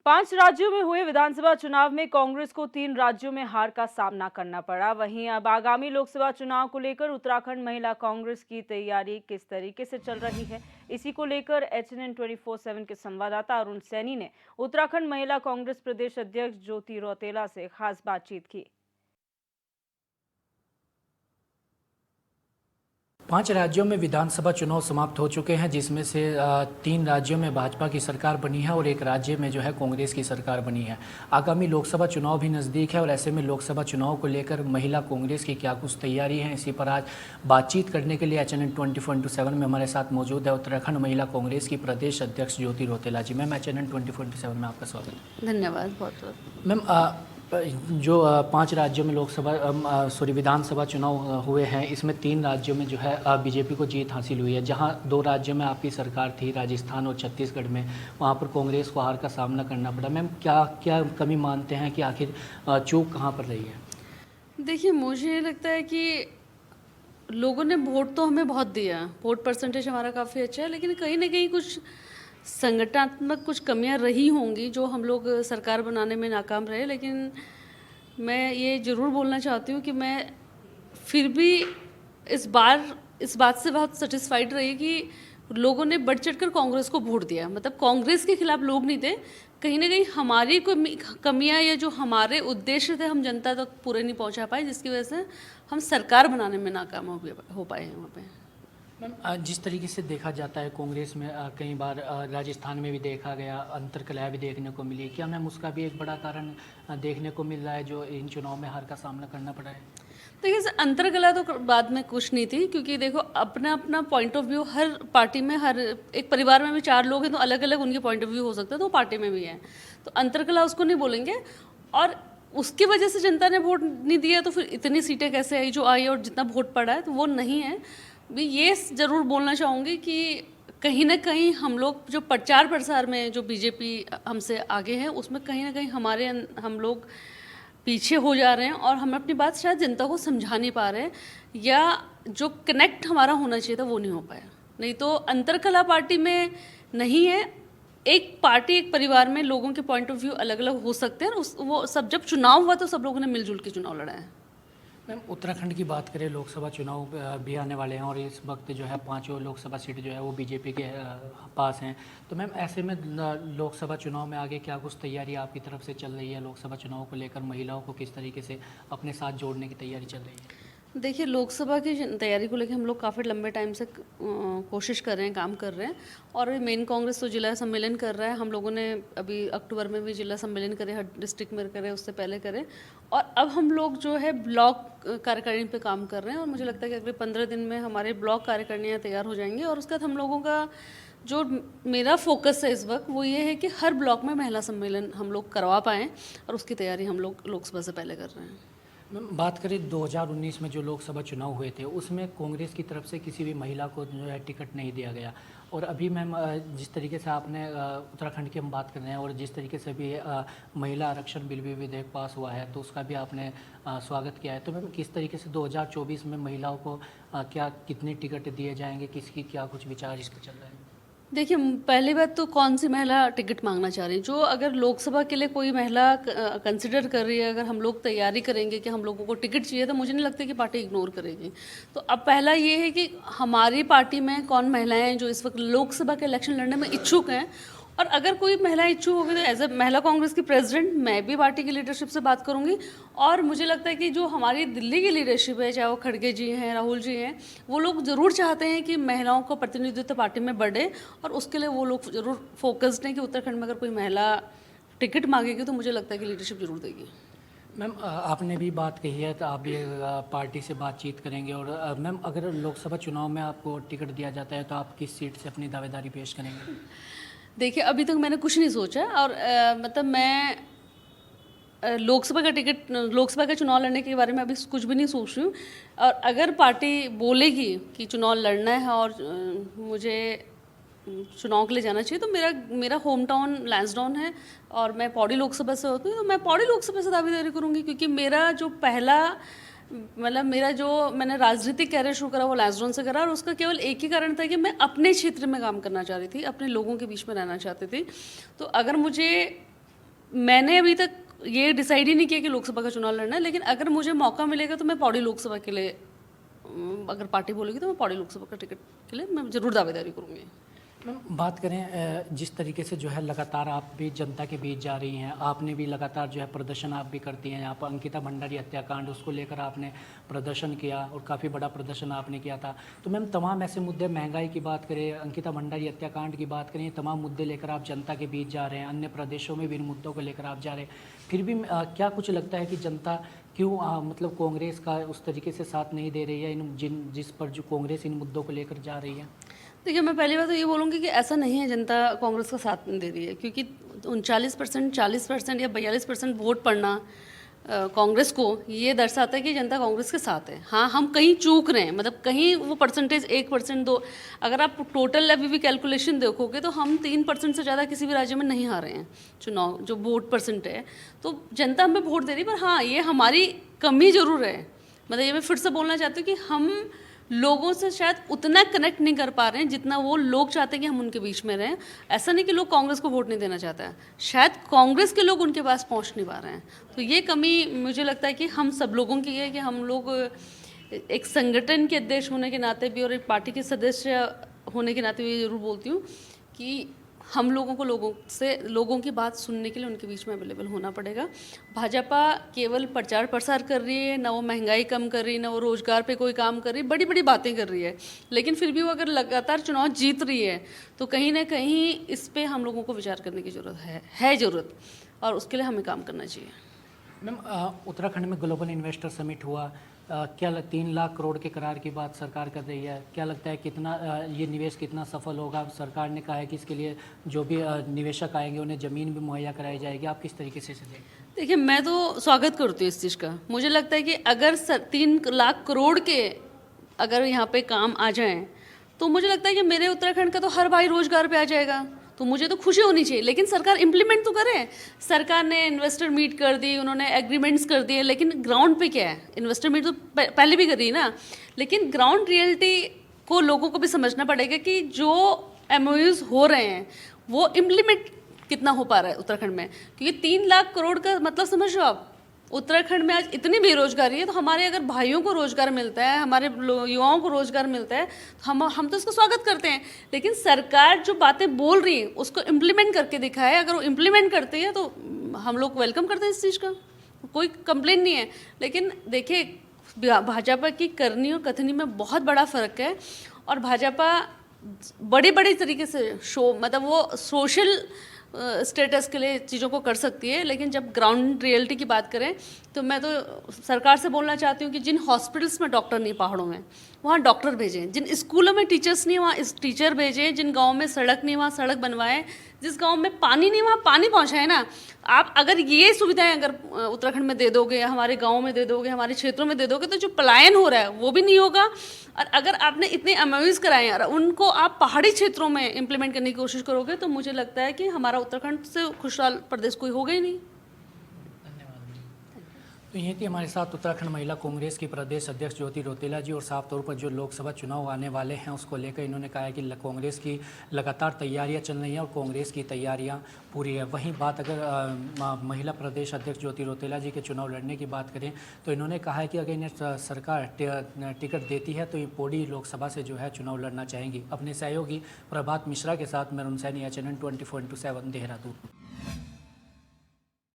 5 राज्यों में हुए विधानसभा चुनाव में कांग्रेस को 3 राज्यों में हार का सामना करना पड़ा। वहीं अब आगामी लोकसभा चुनाव को लेकर उत्तराखंड महिला कांग्रेस की तैयारी किस तरीके से चल रही है, इसी को लेकर एचएनएन 24/7 के संवाददाता अरुण सैनी ने उत्तराखंड महिला कांग्रेस प्रदेश अध्यक्ष ज्योति रौतेला से खास बातचीत की। 5 राज्यों में विधानसभा चुनाव समाप्त हो चुके हैं, जिसमें से 3 राज्यों में भाजपा की सरकार बनी है और एक राज्य में जो है कांग्रेस की सरकार बनी है। आगामी लोकसभा चुनाव भी नज़दीक है और ऐसे में लोकसभा चुनाव को लेकर महिला कांग्रेस की क्या कुछ तैयारी है, इसी पर आज बातचीत करने के लिए एचएनएन 24/7 में हमारे साथ मौजूद है उत्तराखंड महिला कांग्रेस की प्रदेश अध्यक्ष ज्योति रौतेला जी। मैम, एचएनएन 24/7 में आपका स्वागत है। धन्यवाद बहुत बहुत। मैम, जो 5 राज्यों में विधानसभा चुनाव हुए हैं, इसमें 3 राज्यों में जो है बीजेपी को जीत हासिल हुई है। जहां 2 राज्यों में आपकी सरकार थी, राजस्थान और छत्तीसगढ़ में, वहां पर कांग्रेस को हार का सामना करना पड़ा। मैम, क्या कमी मानते हैं कि आखिर चूक कहां पर रही है? देखिए, मुझे लगता है कि लोगों ने वोट तो हमें बहुत दिया, वोट परसेंटेज हमारा काफ़ी अच्छा है, लेकिन कहीं ना कहीं कुछ संगठनात्मक कुछ कमियां रही होंगी जो हम लोग सरकार बनाने में नाकाम रहे। लेकिन मैं ये ज़रूर बोलना चाहती हूँ कि मैं फिर भी इस बात से बहुत सेटिस्फाइड रही कि लोगों ने बढ़ चढ़कर कांग्रेस को वोट दिया। मतलब कांग्रेस के खिलाफ लोग नहीं थे, कहीं ना कहीं हमारी कोई कमियां या जो हमारे उद्देश्य थे हम जनता तक पूरे नहीं पहुंचा पाए, जिसकी वजह से हम सरकार बनाने में नाकाम हो पाए हैं वहाँ पे। मैम, जिस तरीके से देखा जाता है कांग्रेस में कई बार राजस्थान में भी देखा गया, अंतर्कलह भी देखने को मिली। क्या मैम उसका भी एक बड़ा कारण देखने को मिल रहा है जो इन चुनाव में हार का सामना करना पड़ा है? देखिए, अंतर्कलह तो बाद में कुछ नहीं थी, क्योंकि देखो अपना अपना point of view her party में, हर एक परिवार में भी 4 लोग हैं तो अलग अलग उनके पॉइंट ऑफ व्यू हो सकता है, तो पार्टी में भी है, तो अंतर्कलह उसको नहीं बोलेंगे। और उसकी वजह से जनता ने वोट नहीं दिया तो फिर इतनी सीटें कैसे आई जो आई और जितना वोट पड़ा है, तो वो नहीं है। भी ये ज़रूर बोलना चाहूँगी कि कहीं ना कहीं हम लोग जो प्रचार प्रसार में जो बीजेपी हमसे आगे है, उसमें कहीं ना कहीं हम लोग पीछे हो जा रहे हैं और हम अपनी बात शायद जनता को समझा नहीं पा रहे हैं, या जो कनेक्ट हमारा होना चाहिए था वो नहीं हो पाया। नहीं तो अंतरकला पार्टी में नहीं है, एक पार्टी एक परिवार में लोगों के पॉइंट ऑफ व्यू अलग अलग हो सकते हैं, वो सब जब चुनाव हुआ तो सब लोगों ने मिलजुल के चुनाव लड़ा है। मैम, उत्तराखंड की बात करें, लोकसभा चुनाव भी आने वाले हैं और इस वक्त जो है 5 लोकसभा सीट जो है वो बीजेपी के पास हैं। तो मैम, ऐसे में लोकसभा चुनाव में आगे क्या कुछ तैयारी आपकी तरफ से चल रही है? लोकसभा चुनाव को लेकर महिलाओं को किस तरीके से अपने साथ जोड़ने की तैयारी चल रही है? देखिए, लोकसभा की तैयारी को लेकर हम लोग काफ़ी लंबे टाइम से कोशिश कर रहे हैं, काम कर रहे हैं। और मेन कांग्रेस तो जिला सम्मेलन कर रहा है, हम लोगों ने अभी अक्टूबर में भी जिला सम्मेलन करे, हर डिस्ट्रिक्ट में करे, उससे पहले करे। और अब हम लोग जो है ब्लॉक कार्यकारिणी पे काम कर रहे हैं और मुझे लगता है कि अगले 15 दिन में हमारे ब्लॉक कार्यकारिणियाँ तैयार हो जाएंगी। और उसके बाद हम लोगों का जो मेरा फोकस है इस वक्त वो ये है कि हर ब्लॉक में महिला सम्मेलन हम लोग करवा पाएँ, और उसकी तैयारी हम लोग लोकसभा से पहले कर रहे हैं। मैम, बात करें 2019 में जो लोकसभा चुनाव हुए थे, उसमें कांग्रेस की तरफ से किसी भी महिला को जो है टिकट नहीं दिया गया। और अभी मैम, जिस तरीके से आपने उत्तराखंड की हम बात कर रहे हैं और जिस तरीके से भी महिला आरक्षण बिल भी विधेयक पास हुआ है, तो उसका भी आपने स्वागत किया है। तो मैम, किस तरीके से 2024 में महिलाओं को कितने टिकट दिए जाएंगे, किसकी क्या कुछ विचार इस पर चल रहा है? देखिए, पहली बात तो कौन सी महिला टिकट मांगना चाह रही है? जो अगर लोकसभा के लिए कोई महिला कंसिडर कर रही है, अगर हम लोग तैयारी करेंगे कि हम लोगों को टिकट चाहिए, तो मुझे नहीं लगता कि पार्टी इग्नोर करेगी। तो अब पहला ये है कि हमारी पार्टी में कौन महिलाएं हैं जो इस वक्त लोकसभा के इलेक्शन लड़ने में इच्छुक हैं, और अगर कोई महिला इच्छुक होगी तो एज ए महिला कांग्रेस की प्रेसिडेंट मैं भी पार्टी की लीडरशिप से बात करूंगी। और मुझे लगता है कि जो हमारी दिल्ली की लीडरशिप है, चाहे वो खड़गे जी हैं, राहुल जी हैं, वो लोग ज़रूर चाहते हैं कि महिलाओं का प्रतिनिधित्व पार्टी में बढ़े, और उसके लिए वो लोग ज़रूर फोकस्ड हैं कि उत्तराखंड में अगर कोई महिला टिकट मांगेगी तो मुझे लगता है कि लीडरशिप ज़रूर देगी। मैम, आपने भी बात कही है तो आप भी पार्टी से बातचीत करेंगे। और मैम, अगर लोकसभा चुनाव में आपको टिकट दिया जाता है तो आप किस सीट से अपनी दावेदारी पेश करेंगे? देखिए, अभी तक मैंने कुछ नहीं सोचा, और मतलब मैं लोकसभा का चुनाव लड़ने के बारे में अभी कुछ भी नहीं सोच रही हूँ। और अगर पार्टी बोलेगी कि चुनाव लड़ना है और मुझे चुनाव के लिए जाना चाहिए, तो मेरा होम टाउन लैंसडाउन है और मैं पौड़ी लोकसभा से होती हूँ, तो मैं पौड़ी लोकसभा से दावेदारी करूँगी, क्योंकि मेरा जो पहला मतलब मेरा जो मैंने राजनीतिक कैरियर शुरू करा वो लैंसडाउन से करा, और उसका केवल एक ही कारण था कि मैं अपने क्षेत्र में काम करना चाह रही थी, अपने लोगों के बीच में रहना चाहती थी। तो अगर मुझे मैंने अभी तक ये डिसाइड ही नहीं किया कि लोकसभा का चुनाव लड़ना है, लेकिन अगर मुझे मौका मिलेगा तो मैं पौड़ी लोकसभा के लिए, अगर पार्टी बोलेगी तो मैं पौड़ी लोकसभा का टिकट के लिए मैं जरूर दावेदारी करूँगी। मैम बात करें जिस तरीके से जो है लगातार आप भी जनता के बीच जा रही हैं, आपने भी लगातार जो है प्रदर्शन आप भी करती हैं। यहाँ पर अंकिता भंडारी हत्याकांड, उसको लेकर आपने प्रदर्शन किया और काफ़ी बड़ा प्रदर्शन आपने किया था। तो मैम तमाम ऐसे मुद्दे, महंगाई की बात करें, अंकिता भंडारी हत्याकांड की बात करें, ये तमाम मुद्दे लेकर आप जनता के बीच जा रहे हैं, अन्य प्रदेशों में भी इन मुद्दों को लेकर आप जा रहे हैं। फिर भी क्या कुछ लगता है कि जनता क्यों मतलब कांग्रेस का उस तरीके से साथ नहीं दे रही है जिस पर जो कांग्रेस इन मुद्दों को लेकर जा रही है? देखिए, मैं पहली बात तो ये बोलूँगी कि ऐसा नहीं है जनता कांग्रेस का साथ नहीं दे रही है, क्योंकि 39%, 40% या 42% वोट पड़ना कांग्रेस को ये दर्शाता है कि जनता कांग्रेस के साथ है। हाँ, हम कहीं चूक रहे हैं, मतलब कहीं वो परसेंटेज 1%, 2, अगर आप टोटल अभी भी कैलकुलेशन देखोगे तो हम 3% से ज़्यादा किसी भी राज्य में नहीं हारे हैं चुनाव, जो वोट परसेंट है। तो जनता हमें वोट दे रही है, पर हाँ, ये हमारी कमी ज़रूर है। मतलब ये मैं फिर से बोलना चाहती हूँ कि हम लोगों से शायद उतना कनेक्ट नहीं कर पा रहे हैं जितना वो लोग चाहते हैं कि हम उनके बीच में रहें। ऐसा नहीं कि लोग कांग्रेस को वोट नहीं देना चाहते हैं, शायद कांग्रेस के लोग उनके पास पहुंच नहीं पा रहे हैं। तो ये कमी मुझे लगता है कि हम सब लोगों की है, कि हम लोग एक संगठन के अध्यक्ष होने के नाते भी और एक पार्टी के सदस्य होने के नाते भी ये जरूर बोलती हूँ कि हम लोगों को लोगों की बात सुनने के लिए उनके बीच में अवेलेबल होना पड़ेगा। भाजपा केवल प्रचार प्रसार कर रही है, ना वो महंगाई कम कर रही है, ना वो रोजगार पे कोई काम कर रही है, बड़ी बड़ी बातें कर रही है, लेकिन फिर भी वो अगर लगातार चुनाव जीत रही है तो कहीं ना कहीं इस पे हम लोगों को विचार करने की ज़रूरत है ज़रूरत, और उसके लिए हमें काम करना चाहिए। मैम उत्तराखंड में ग्लोबल इन्वेस्टर समिट हुआ, क्या 3 लाख करोड़ के करार की बात सरकार कर रही है, क्या लगता है कितना ये निवेश कितना सफल होगा? सरकार ने कहा है कि इसके लिए जो भी निवेशक आएंगे उन्हें ज़मीन भी मुहैया कराई जाएगी। आप किस तरीके से इसे देखें? देखिए, मैं तो स्वागत करती हूँ इस चीज़ का। मुझे लगता है कि अगर 3 लाख करोड़ के अगर यहाँ पे काम आ जाएं तो मुझे लगता है कि मेरे उत्तराखंड का तो हर भाई रोजगार पे आ जाएगा, तो मुझे तो खुशी होनी चाहिए। लेकिन सरकार इम्प्लीमेंट तो करे। सरकार ने इन्वेस्टर मीट कर दी, उन्होंने एग्रीमेंट्स कर दिए, लेकिन ग्राउंड पे क्या है? इन्वेस्टर मीट तो पहले भी कर रही ना, लेकिन ग्राउंड रियलिटी को लोगों को भी समझना पड़ेगा कि जो MOUs हो रहे हैं वो इम्प्लीमेंट कितना हो पा रहा है उत्तराखंड में। क्योंकि 3 लाख करोड़ का मतलब समझ लो आप, उत्तराखंड में आज इतनी बेरोजगारी है, तो हमारे अगर भाइयों को रोजगार मिलता है, हमारे युवाओं को रोजगार मिलता है, तो हम तो इसको स्वागत करते हैं। लेकिन सरकार जो बातें बोल रही है उसको इम्प्लीमेंट करके दिखाए। अगर वो इम्प्लीमेंट करती है तो हम लोग वेलकम करते हैं इस चीज़ का, कोई कंप्लेन नहीं है। लेकिन देखिए, भाजपा की करनी और कथनी में बहुत बड़ा फ़र्क है, और भाजपा बड़ी बड़ी तरीके से मतलब वो सोशल स्टेटस के लिए चीज़ों को कर सकती है, लेकिन जब ग्राउंड रियलिटी की बात करें तो मैं तो सरकार से बोलना चाहती हूँ कि जिन हॉस्पिटल्स में डॉक्टर नहीं पहाड़ों में, वहाँ डॉक्टर भेजें। जिन स्कूलों में टीचर्स नहीं, वहाँ टीचर भेजें। जिन गाँव में सड़क नहीं, वहाँ सड़क बनवाएं। जिस गांव में पानी नहीं, वहाँ पानी पहुँचाएं ना। आप अगर ये सुविधाएं अगर उत्तराखंड में दे दोगे, हमारे गाँव में दे दोगे, हमारे क्षेत्रों में दे दोगे, तो जो पलायन हो रहा है वो भी नहीं होगा। और अगर आपने इतने MOUs कराए और उनको आप पहाड़ी क्षेत्रों में इम्प्लीमेंट करने की कोशिश करोगे, तो मुझे लगता है कि हमारा उत्तराखंड से खुशहाल प्रदेश कोई होगा ही नहीं। तो ये थी हमारे साथ उत्तराखंड महिला कांग्रेस की प्रदेश अध्यक्ष ज्योति रौतेला जी। और साफ तौर पर जो लोकसभा चुनाव आने वाले हैं उसको लेकर इन्होंने कहा है कि कांग्रेस की लगातार तैयारियां चल रही हैं और कांग्रेस की तैयारियां पूरी है। वहीं बात अगर महिला प्रदेश अध्यक्ष ज्योति रौतेला जी के चुनाव लड़ने की बात करें तो इन्होंने कहा है कि अगर इन्हें सरकार टिकट देती है तो ये पौड़ी लोकसभा से जो है चुनाव लड़ना चाहेंगी। अपने सहयोगी प्रभात मिश्रा के साथ मैं रुनसैनी, HNN 24/7 देहरादून।